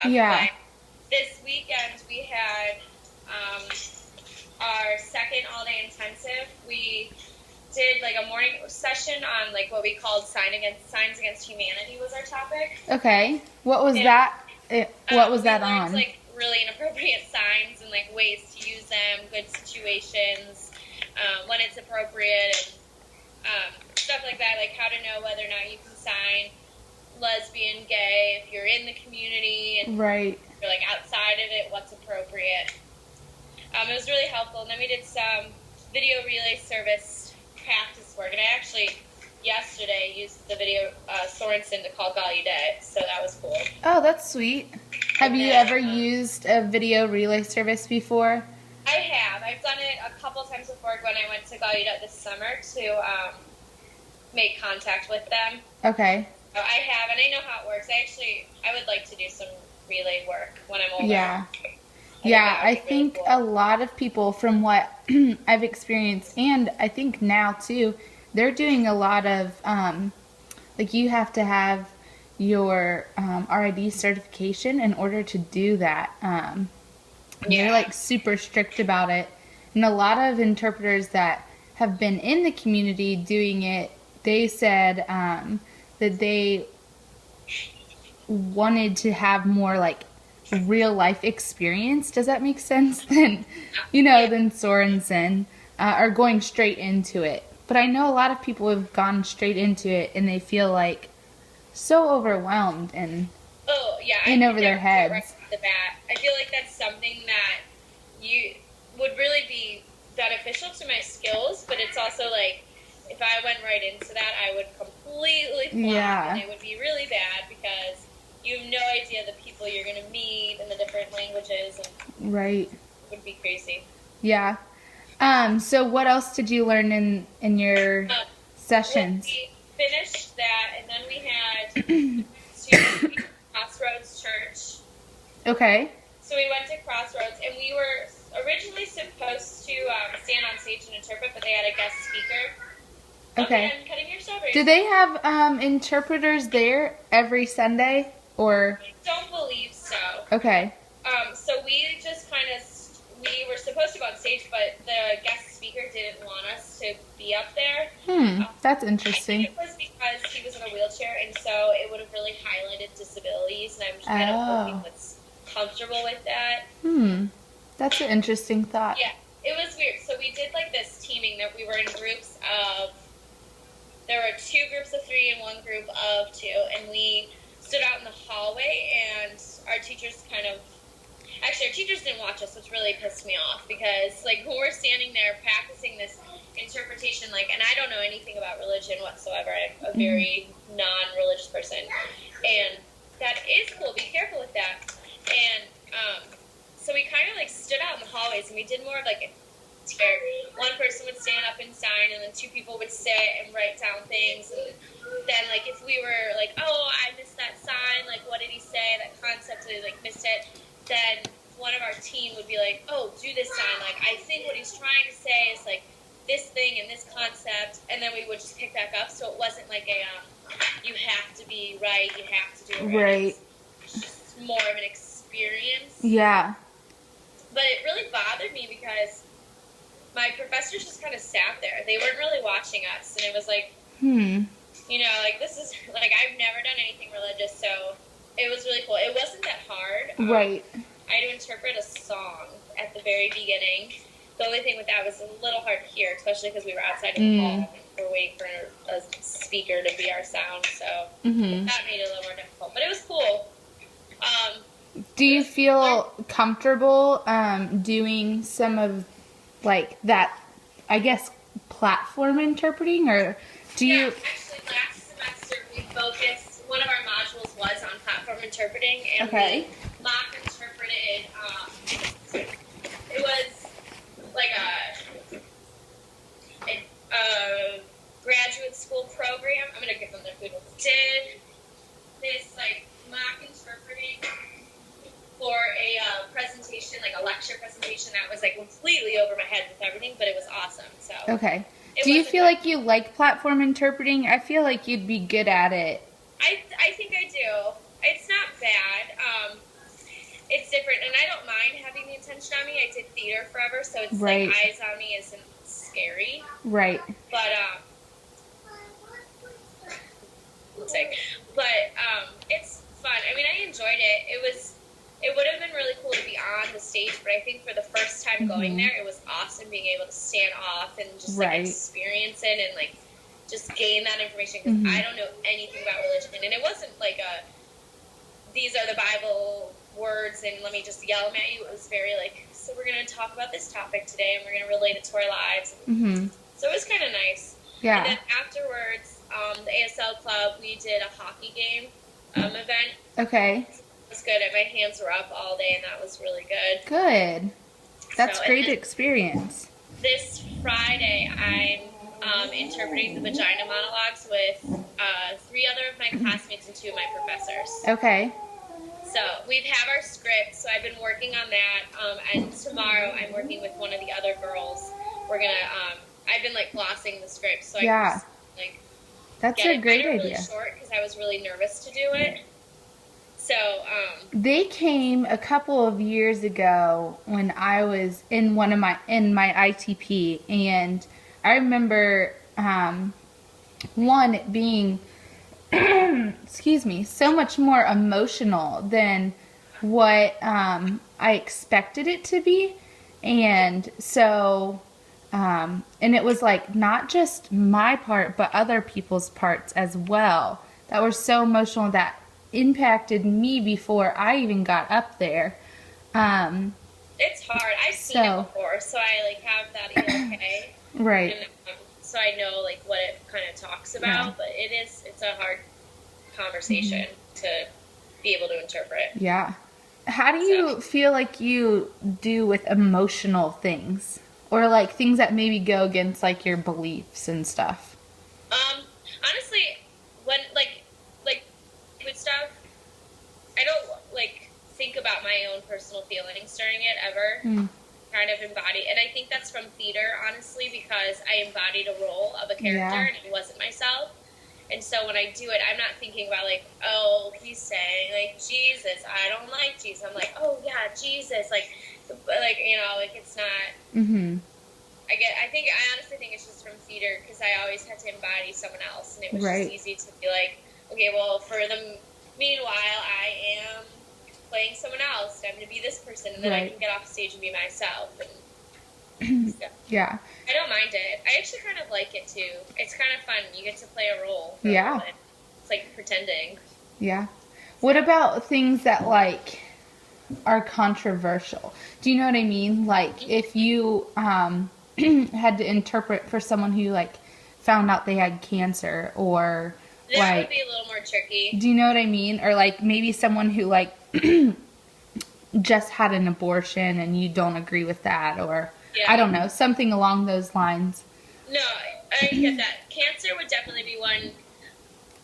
Yeah. This weekend we had our second all-day intensive. We did like a morning session on like what we called signs against humanity was our topic. Okay. What was that? What was that We learned on? like really inappropriate signs and like ways to use them, good situations, when it's appropriate, and stuff like that. Like how to know whether or not you can sign lesbian, gay, if you're in the community, and Right. you're like outside of it, what's appropriate. It was really helpful. And then we did some video relay service practice work. And I actually, yesterday, used the video Sorensen to call Gallaudet, so that was cool. Oh, that's sweet. Have you ever used a video relay service before? I have. I've done it a couple times before when I went to Gallaudet this summer to make contact with them. Okay. So I have, and I know how it works. I would like to do some relay work when I'm older. Yeah. Yeah, I think really cool. a lot of people, from what I've experienced, and I think now too, they're doing a lot of, like you have to have your RID certification in order to do that. They're like super strict about it. And a lot of interpreters that have been in the community doing it, they said that they wanted to have more like real life experience. Does that make sense? Than than Sorensen, or going straight into it. But I know a lot of people have gone straight into it and they feel like so overwhelmed and in over their heads. Right off the bat, I feel like that's something that you would really be beneficial to my skills, but it's also like if I went right into that, I would completely flop, and it would be really bad because you have no idea the people you're going to meet and the different languages. And right. It would be crazy. Yeah. So what else did you learn in your sessions? We finished that, and then we had to Crossroads Church. Okay. So we went to Crossroads, and we were originally supposed to stand on stage and interpret, but they had a guest speaker. Okay. I'm cutting your strawberries. Do they have interpreters there every Sunday, or? I don't believe so. Okay. So we just we were supposed to go on stage, but the guest speaker didn't want us to be up there. That's interesting. I think it was because he was in a wheelchair, and so it would have really highlighted disabilities, and I'm just kind of hoping that's comfortable with that. That's an interesting thought. Yeah, it was weird. So we did like this teaming that we were in groups of, there were 2 groups of 3 and 1 group of 2, and we stood out in the hallway, and our teachers our teachers didn't watch us, which really pissed me off, because like when we're standing there practicing this interpretation, like, and I don't know anything about religion whatsoever. I'm a very non-religious person, and that is cool. Be careful with that. And so we kind of like stood out in the hallways, and we did more of like where one person would stand up and sign, and then 2 people would sit and write down things. And then like if we were like, oh, I missed that sign, like what did he say, that concept, I like missed it, then one of our team would be like, oh, do this sign, like I think what he's trying to say is like this thing and this concept, and then we would just pick back up, so it wasn't like a you have to be right, you have to do it right. It's just more of an experience. Yeah. But it really bothered me because my professors just kind of sat there. They weren't really watching us, and it was like, like this is like I've never done anything religious, so it was really cool. It wasn't that hard. Right. I had to interpret a song at the very beginning. The only thing with that was a little hard to hear, especially because we were outside in the hall. We were waiting for a speaker to be our sound, so that made it a little more difficult. But it was cool. Do you feel comfortable doing some of like that, I guess, platform interpreting, or do you? Actually, last semester we focused. One of our modules was on platform interpreting, and we mock interpreted. It was like a graduate school program. I'm gonna give them their food. Did this like mock interpreting for a presentation, like a lecture presentation that was like completely over my head with everything, but it was awesome. So okay. Do you feel like you like platform interpreting? I feel like you'd be good at it. I think I do. It's not bad. and I don't mind having the attention on me. I did theater forever, so it's Right. like eyes on me isn't scary. Right. But it's fun. I mean, I enjoyed it. It would have been really cool to be on the stage, but I think for the first time going there, it was awesome being able to stand off and just like experience it and like just gain that information, because I don't know anything about religion, and it wasn't like these are the Bible words and let me just yell them at you. It was very like, so we're going to talk about this topic today and we're going to relate it to our lives. So it was kind of nice. Yeah. And then afterwards, the ASL club, we did a hockey game event. Okay. It was good. My hands were up all day, and that was really good. Good. That's great experience. This Friday, I'm interpreting the vagina monologues with 3 other of my classmates and 2 of my professors. Okay. So we have our script, so I've been working on that, and tomorrow I'm working with one of the other girls. We're going to, I've been like glossing the script, so I can just, like, that's a great idea. Really short, because I was really nervous to do it. So, they came a couple of years ago when I was in my ITP, and I remember one, it being excuse me, so much more emotional than what I expected it to be. And so and it was like not just my part but other people's parts as well that were so emotional, that impacted me before I even got up there. It's hard. I've seen it before, so I like have that ELK. Right. And, so I know like what it kind of talks about, but it's a hard conversation to be able to interpret. Yeah. How do you feel like you do with emotional things, or like things that maybe go against like your beliefs and stuff? Honestly, when like with stuff, I don't like think about my own personal feelings during it ever. Kind of embody, and I think that's from theater, honestly, because I embodied a role of a character and it wasn't myself. And so when I do it, I'm not thinking about like, oh, he's saying like Jesus, I don't like Jesus. I'm like, oh yeah, Jesus, like you know, like it's not. I honestly think it's just from theater, because I always had to embody someone else, and it was just easy to be like, okay, well, for the meanwhile, I am playing someone else. I'm going to be this person, and then I can get off stage and be myself. And yeah. I don't mind it. I actually kind of like it too. It's kind of fun. You get to play a role. Yeah. It's like pretending. Yeah. What about things that like are controversial? Do you know what I mean? Like if you had to interpret for someone who like found out they had cancer, or that would be a little more tricky. Do you know what I mean? Or like maybe someone who like just had an abortion and you don't agree with that, or I don't know, something along those lines. No, I get that. Cancer would definitely be one.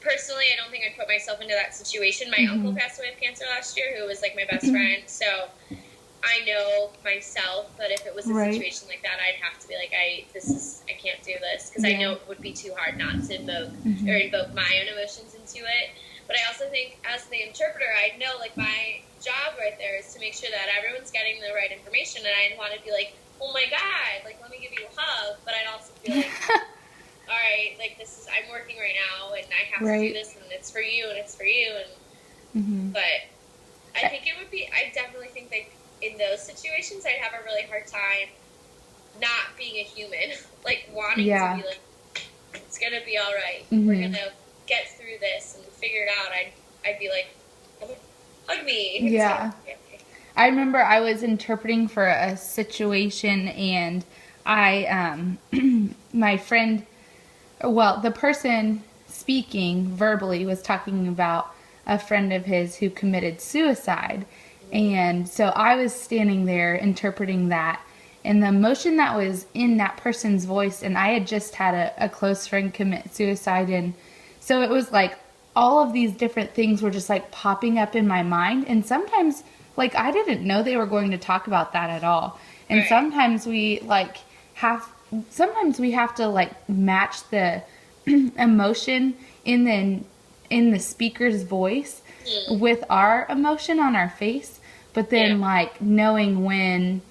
Personally, I don't think I'd put myself into that situation. My uncle passed away of cancer last year, who was like my best friend, so I know myself that if it was a situation like that, I'd have to be like, I can't do this, because I know it would be too hard not to invoke my own emotions into it. But I also think as the interpreter, I know like my job right there is to make sure that everyone's getting the right information, and I want to be like, oh my God, like let me give you a hug, but I'd also be like, all right, like I'm working right now, and I have to do this, and it's for you, and it's for you, and but I think it would be. I definitely think that in those situations, I'd have a really hard time not being a human, like wanting to be like, it's gonna be all right. We're gonna get through this and figure it out. I'd be like, hug me. Yeah. I remember I was interpreting for a situation, and I, my friend, well, the person speaking verbally was talking about a friend of his who committed suicide. And so I was standing there interpreting that, and the emotion that was in that person's voice, and I had just had a close friend commit suicide, and so it was like all of these different things were just like popping up in my mind, and sometimes like I didn't know they were going to talk about that at all. And sometimes we have to like match the emotion in the speaker's voice with our emotion on our face. but then like knowing when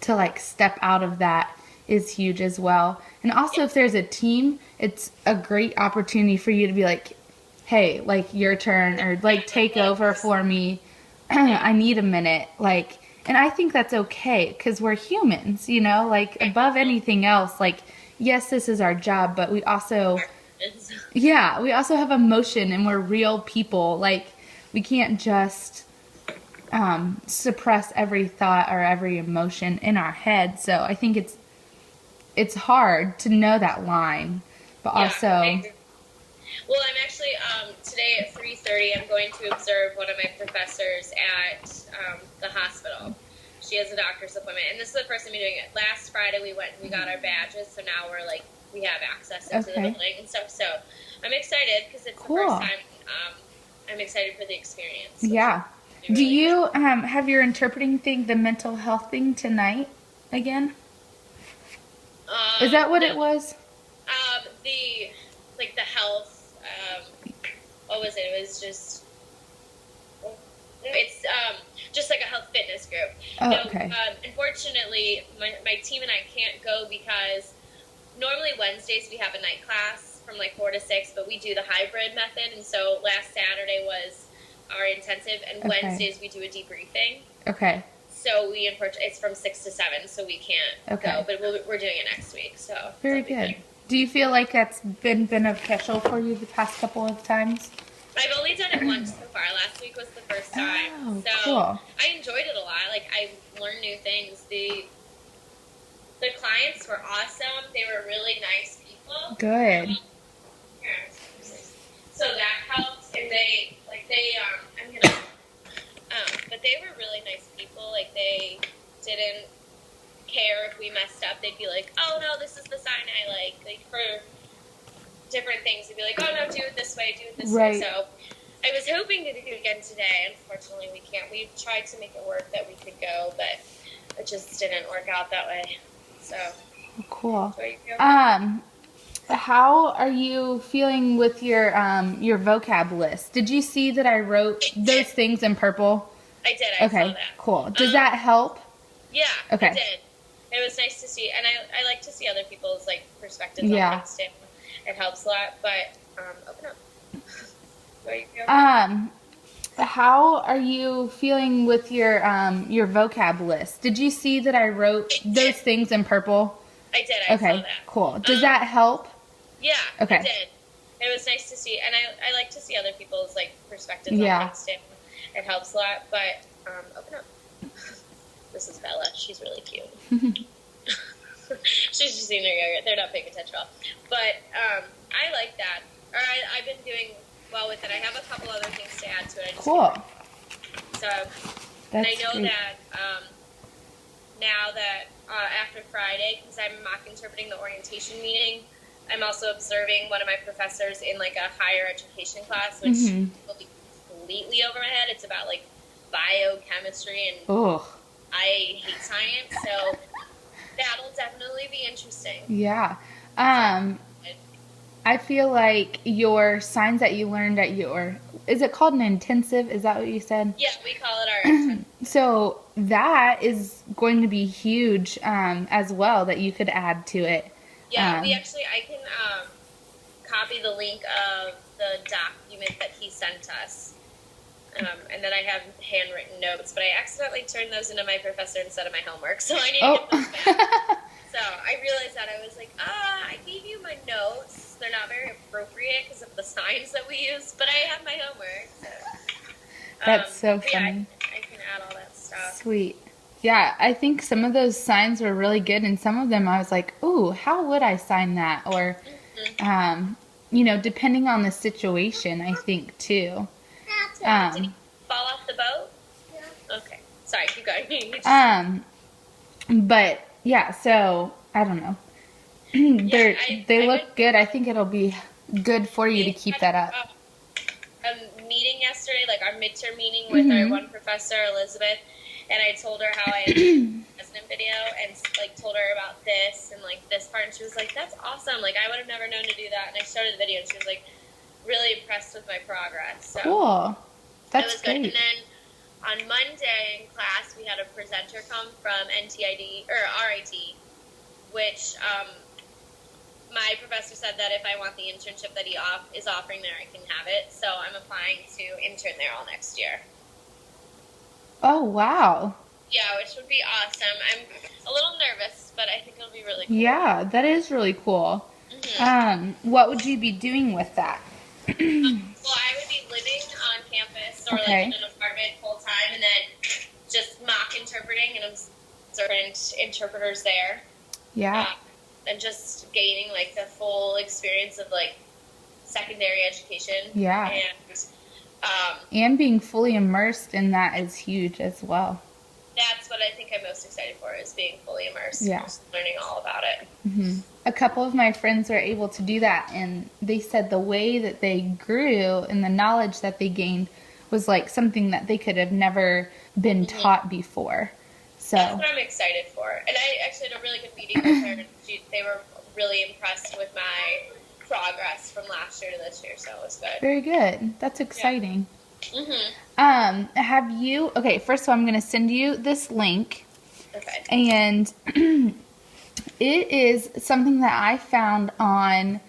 to like step out of that is huge as well. And also if there's a team, it's a great opportunity for you to be like, hey, like your turn, or like take over for me. I need a minute. Like, and I think that's okay because we're humans, you know, like above anything else, like, yes, this is our job, but we also, we also have emotion and we're real people. Like, we can't just suppress every thought or every emotion in our head. So I think it's hard to know that line, but also. Well, I'm actually today at 3:30. I'm going to observe one of my professors at the hospital. She has a doctor's appointment, and this is the first time I'm doing it. Last Friday we went and we got our badges, so now we have access into the building and stuff. So I'm excited because it's the first time. I'm excited for the experience. Yeah. Do you have your interpreting thing, the mental health thing tonight again? Is that what it was? The health. What was it? It was just. It's just like a health fitness group. Oh, okay. Unfortunately, my team and I can't go because normally Wednesdays we have a night class from like 4 to 6, but we do the hybrid method, and so last Saturday was our intensive, and Wednesdays we do a debriefing. Okay. So it's from 6 to 7, so we can't go, but we're doing it next week. So very good. Do you feel like that's been beneficial for you the past couple of times? I've only done it once so far. Last week was the first time. Oh, so cool. I enjoyed it a lot. Like, I learned new things. The clients were awesome. They were really nice people. Good. So that helped. And but they were really nice people. Like, they didn't care if we messed up. They'd be like, oh no, this is the sign I like. Like, for different things, they'd be like, oh no, do it this way, way. So I was hoping to do it again today. Unfortunately, we can't. We tried to make it work that we could go, but it just didn't work out that way. So cool. How are you feeling with your vocab list? Did you see that I wrote those things in purple? I did. I saw that. Cool. Does that help? Yeah. Okay. It did. It was nice to see, and I like to see other people's like perspectives on things too. It helps a lot, but open up. How are you feeling with your vocab list? Did you see that I wrote those things in purple? I did. I saw that. Cool. Does that help? Yeah. Okay. It did. It was nice to see, and I like to see other people's like perspectives on things too. It helps a lot, but open up. This is Bella. She's really cute. She's just eating her yogurt. They're not paying attention at all. But I like that. Or I've been doing well with it. I have a couple other things to add to it. Cool. So, and I know that now that after Friday, because I'm mock interpreting the orientation meeting, I'm also observing one of my professors in like a higher education class, which will be completely over my head. It's about like biochemistry, and I hate science, so that'll definitely be interesting. Yeah. I feel like your signs that you learned at is it called an intensive? Is that what you said? Yeah, we call it our intensive. So that is going to be huge as well, that you could add to it. Yeah, I can copy the link of the document that he sent us. And then I have handwritten notes, but I accidentally turned those into my professor instead of my homework, so I need to get those back. So I realized that. I was like, I gave you my notes. They're not very appropriate because of the signs that we use, but I have my homework. So. That's so funny. Yeah, I can add all that stuff. Sweet. Yeah, I think some of those signs were really good, and some of them I was like, ooh, how would I sign that? Or, depending on the situation, I think, too. Did he fall off the boat? Yeah. Okay. Sorry, keep going. But yeah, so I don't know. They look good. I think it'll be good for you to keep that up. A meeting yesterday, like our midterm meeting with our one professor, Elizabeth, and I told her how I had a president video and like told her about this and like this part, and she was like, "That's awesome! Like I would have never known to do that." And I started the video, and she was like really impressed with my progress. So cool. That's it was good. great. And then on Monday in class, we had a presenter come from NTID, or RIT, which my professor said that if I want the internship that he is offering there, I can have it. So I'm applying to intern there all next year. Oh, wow. Yeah, which would be awesome. I'm a little nervous, but I think it'll be really cool. Yeah, that is really cool. What would you be doing with that? Well, I would be living on campus or like in an apartment full time, and then just mock interpreting, and I'm different interpreters there. Yeah. And just gaining like the full experience of like secondary education. Yeah. And being fully immersed in that is huge as well. That's what I think I'm most excited for, is being fully immersed. Yeah. Just learning all about it. Mm-hmm. A couple of my friends were able to do that, and they said the way that they grew and the knowledge that they gained was like something that they could have never been taught before. So that's what I'm excited for. And I actually had a really good meeting with her. They were really impressed with my progress from last year to this year, so it was good. Very good. That's exciting. Yeah. Have you, first of all, I'm going to send you this link. Okay. And it is something that I found on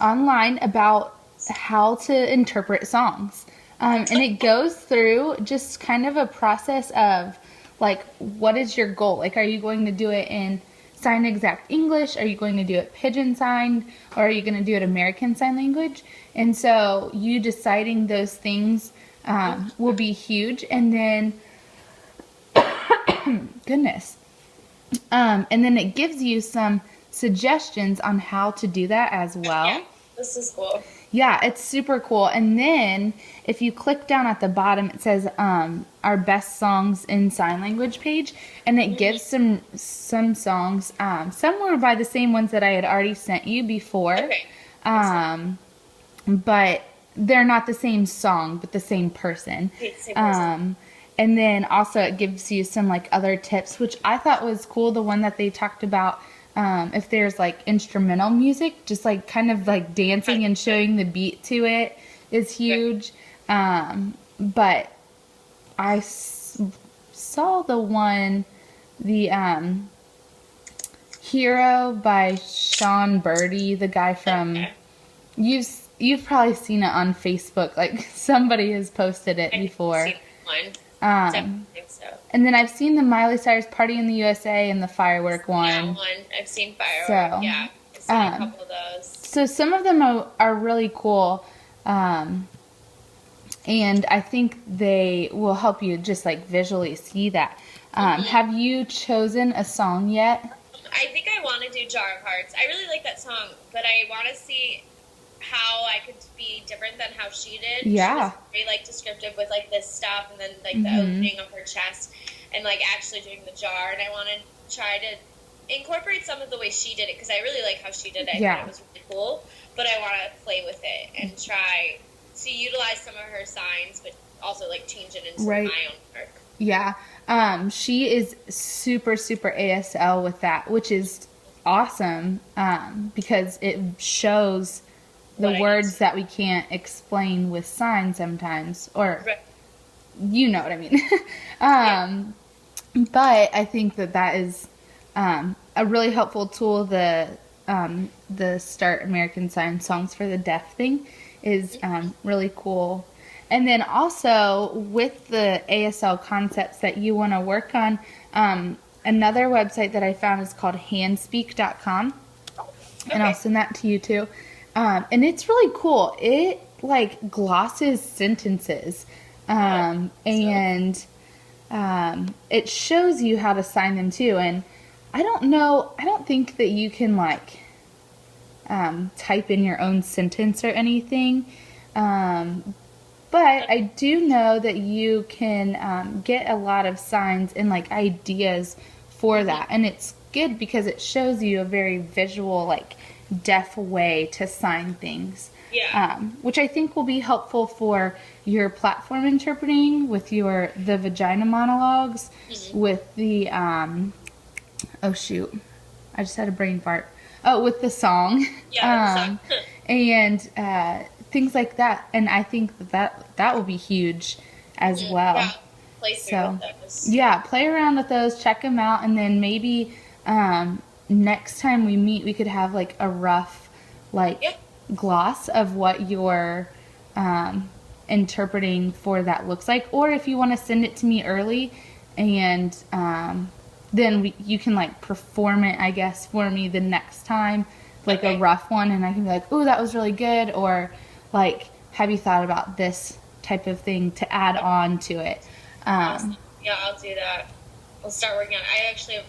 online about how to interpret songs. And it goes through just kind of a process of, like, what is your goal? Like, are you going to do it in Sign Exact English? Are you going to do it Pigeon Signed? Or are you going to do it American Sign Language? And so you deciding those things will be huge. And then, goodness. And then it gives you some suggestions on how to do that as well. Yeah, this is cool. Yeah, it's super cool. And then if you click down at the bottom, it says our best songs in sign language page, and it gives some songs. Some were by the same ones that I had already sent you before. Okay. But they're not the same song, but the same person. Same person. And then also it gives you some like other tips, which I thought was cool. The one that they talked about, if there's like instrumental music, just like kind of like dancing and showing the beat to it is huge. But I saw the one, the Hero by Sean Birdie, the guy from, you've probably seen it on Facebook. Like somebody has posted it before. I've seen one. Think so. And then I've seen the Miley Cyrus Party in the USA and the Firework one. That one. I've seen Firework. So, yeah. I've seen a couple of those. So some of them are really cool. And I think they will help you just like visually see that. Have you chosen a song yet? I think I want to do Jar of Hearts. I really like that song, but I want to see how I could be different than how she did. Yeah. She was very like descriptive with like this stuff, and then like the opening of her chest, and like actually doing the jar. And I want to try to incorporate some of the way she did it, because I really like how she did it. I thought it was really cool, but I want to play with it and try to utilize some of her signs, but also like change it into my own work. Yeah. She is super, super ASL with that, which is awesome, because it shows the words that we can't explain with signs sometimes, or you know what I mean. But I think that is a really helpful tool. The Start American Sign Songs for the Deaf thing is really cool. And then also with the ASL concepts that you want to work on, another website that I found is called handspeak.com. And I'll send that to you too. And it's really cool. It like glosses sentences, and it shows you how to sign them too. And I don't think that you can like type in your own sentence or anything. But I do know that you can get a lot of signs and like ideas for that. And it's good because it shows you a very visual, like deaf way to sign things. Yeah. Which I think will be helpful for your platform interpreting with the vagina monologues, with the oh shoot, I just had a brain fart. Oh, with the song. Yeah. And things like that. And I think that will be huge as Yeah, well. play through So, with those. yeah, play around with those, check them out, and then maybe next time we meet, we could have like a rough, like, Yep. gloss of what your interpreting for that looks like. Or if you want to send it to me early, and then you can like perform it, I guess, for me the next time, like a rough one, and I can be like, "Ooh, that was really good," or like, "Have you thought about this type of thing to add on to it?" Awesome. Yeah, I'll do that. We'll start working on it. I actually have